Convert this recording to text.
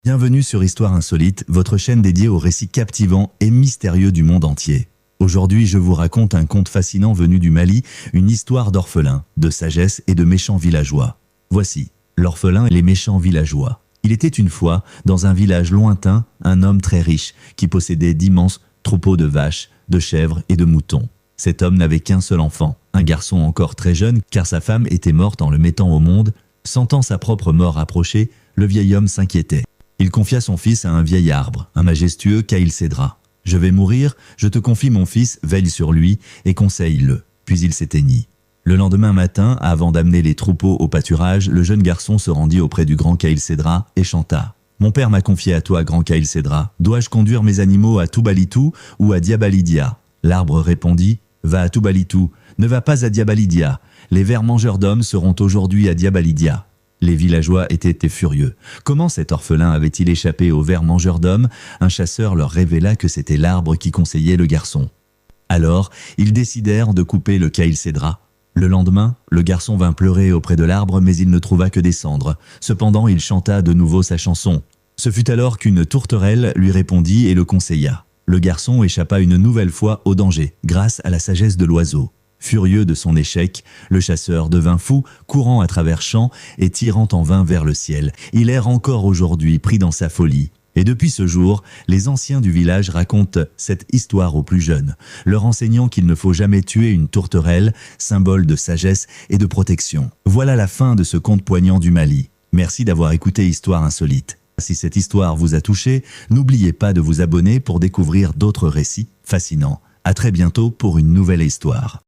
Bienvenue sur Histoire Insolite, votre chaîne dédiée aux récits captivants et mystérieux du monde entier. Aujourd'hui, je vous raconte un conte fascinant venu du Mali, une histoire d'orphelins, de sagesse et de méchants villageois. Voici, l'orphelin et les méchants villageois. Il était une fois, dans un village lointain, un homme très riche qui possédait d'immenses troupeaux de vaches, de chèvres et de moutons. Cet homme n'avait qu'un seul enfant, un garçon encore très jeune car sa femme était morte en le mettant au monde. Sentant sa propre mort approcher, le vieil homme s'inquiétait. Il confia son fils à un vieil arbre, un majestueux Caïl Cédra. « Je vais mourir, je te confie mon fils, veille sur lui et conseille-le. » Puis il s'éteignit. Le lendemain matin, avant d'amener les troupeaux au pâturage, le jeune garçon se rendit auprès du grand Caïl Cédra et chanta. « Mon père m'a confié à toi, grand Caïl Cédra. Dois-je conduire mes animaux à Toubalitou ou à Diabalidia ?» L'arbre répondit. « Va à Toubalitou, ne va pas à Diabalidia. Les vers mangeurs d'hommes seront aujourd'hui à Diabalidia. » Les villageois étaient furieux. Comment cet orphelin avait-il échappé aux vers mangeurs d'hommes? Un chasseur leur révéla que c'était l'arbre qui conseillait le garçon. Alors, ils décidèrent de couper le Caïl Cédra. Le lendemain, le garçon vint pleurer auprès de l'arbre, mais il ne trouva que des cendres. Cependant, il chanta de nouveau sa chanson. Ce fut alors qu'une tourterelle lui répondit et le conseilla. Le garçon échappa une nouvelle fois au danger, grâce à la sagesse de l'oiseau. Furieux de son échec, le chasseur devint fou, courant à travers champs et tirant en vain vers le ciel. Il erre encore aujourd'hui, pris dans sa folie. Et depuis ce jour, les anciens du village racontent cette histoire aux plus jeunes, leur enseignant qu'il ne faut jamais tuer une tourterelle, symbole de sagesse et de protection. Voilà la fin de ce conte poignant du Mali. Merci d'avoir écouté Histoire Insolite. Si cette histoire vous a touché, n'oubliez pas de vous abonner pour découvrir d'autres récits fascinants. À très bientôt pour une nouvelle histoire.